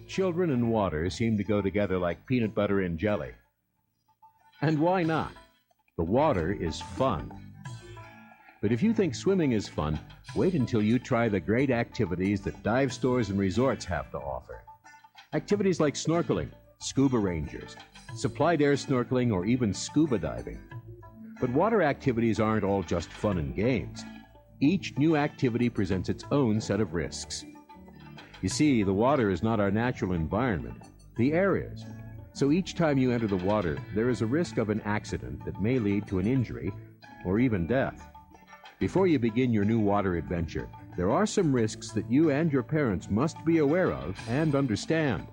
children and water seem to go together like peanut butter and jelly. And why not? The water is fun. But if you think swimming is fun, wait until you try the great activities that dive stores and resorts have to offer. Activities like snorkeling, Scuba Rangers, supplied air snorkeling, or even scuba diving. But water activities aren't all just fun and games. Each new activity presents its own set of risks. You see, the water is not our natural environment. The air is. So each time you enter the water, there is a risk of an accident that may lead to an injury or even death. Before you begin your new water adventure, there are some risks that you and your parents must be aware of and understand.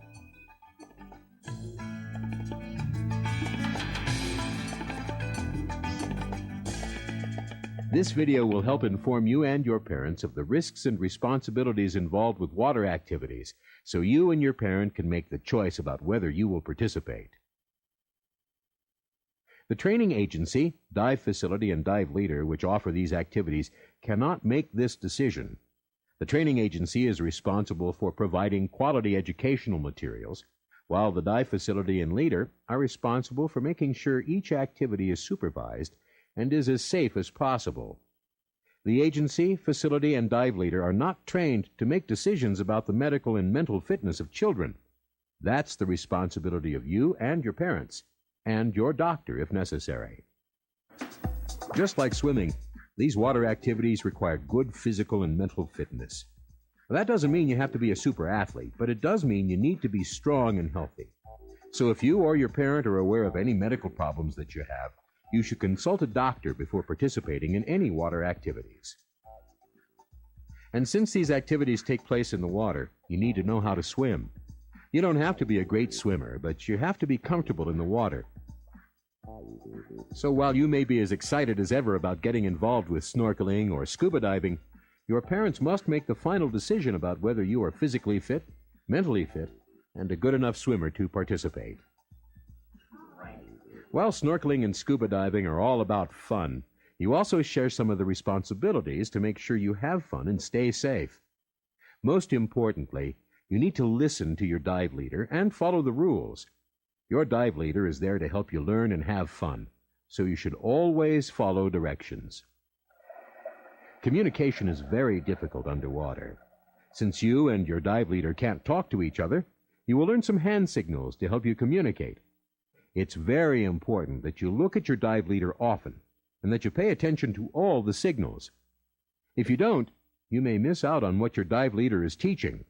This video will help inform you and your parents of the risks and responsibilities involved with water activities, so you and your parent can make the choice about whether you will participate. The training agency, dive facility, and dive leader, which offer these activities, cannot make this decision. The training agency is responsible for providing quality educational materials, while the dive facility and leader are responsible for making sure each activity is supervised and is as safe as possible. The agency, facility, and dive leader are not trained to make decisions about the medical and mental fitness of children. That's the responsibility of you and your parents, and your doctor if necessary. Just like swimming, these water activities require good physical and mental fitness. That doesn't mean you have to be a super athlete, but it does mean you need to be strong and healthy. So if you or your parent are aware of any medical problems that you have, you should consult a doctor before participating in any water activities. And since these activities take place in the water, you need to know how to swim. You don't have to be a great swimmer, but you have to be comfortable in the water. So while you may be as excited as ever about getting involved with snorkeling or scuba diving, your parents must make the final decision about whether you are physically fit, mentally fit, and a good enough swimmer to participate. While snorkeling and scuba diving are all about fun, you also share some of the responsibilities to make sure you have fun and stay safe. Most importantly, you need to listen to your dive leader and follow the rules. Your dive leader is there to help you learn and have fun, so you should always follow directions. Communication is very difficult underwater. Since you and your dive leader can't talk to each other, you will learn some hand signals to help you communicate. It's very important that you look at your dive leader often and that you pay attention to all the signals. If you don't, you may miss out on what your dive leader is teaching.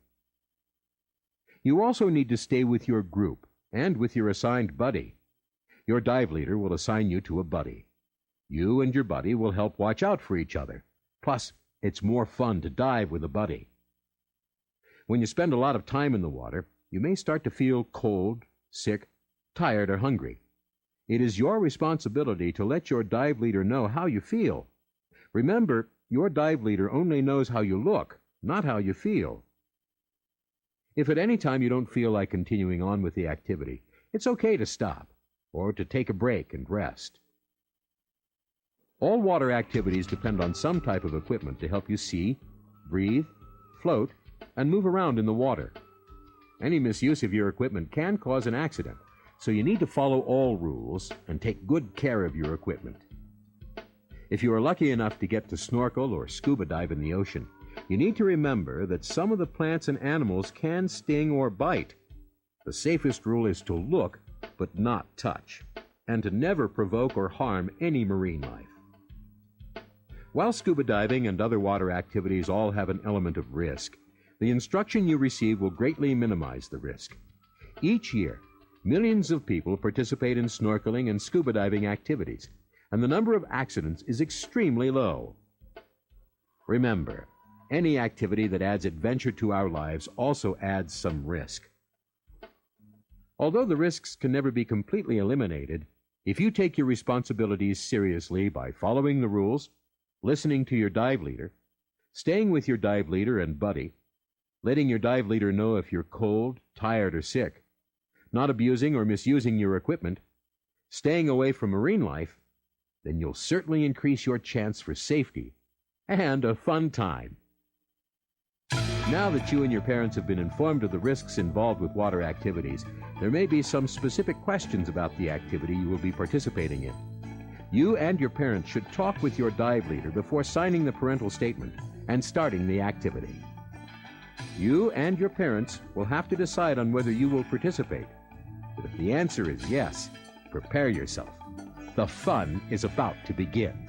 You also need to stay with your group and with your assigned buddy. Your dive leader will assign you to a buddy. You and your buddy will help watch out for each other. Plus, it's more fun to dive with a buddy. When you spend a lot of time in the water, you may start to feel cold, sick, tired, or hungry. It is your responsibility to let your dive leader know how you feel. Remember, your dive leader only knows how you look, not how you feel. If at any time you don't feel like continuing on with the activity, it's okay to stop or to take a break and rest. All water activities depend on some type of equipment to help you see, breathe, float, and move around in the water. Any misuse of your equipment can cause an accident, so you need to follow all rules and take good care of your equipment. If you are lucky enough to get to snorkel or scuba dive in the ocean, you need to remember that some of the plants and animals can sting or bite. The safest rule is to look, but not touch, and to never provoke or harm any marine life. While scuba diving and other water activities all have an element of risk, the instruction you receive will greatly minimize the risk. Each year, millions of people participate in snorkeling and scuba diving activities, and the number of accidents is extremely low. Remember, any activity that adds adventure to our lives also adds some risk. Although the risks can never be completely eliminated, if you take your responsibilities seriously by following the rules, listening to your dive leader, staying with your dive leader and buddy, letting your dive leader know if you're cold, tired, or sick, not abusing or misusing your equipment, staying away from marine life, then you'll certainly increase your chance for safety and a fun time. Now that you and your parents have been informed of the risks involved with water activities, there may be some specific questions about the activity you will be participating in. You and your parents should talk with your dive leader before signing the parental statement and starting the activity. You and your parents will have to decide on whether you will participate. But if the answer is yes, prepare yourself. The fun is about to begin.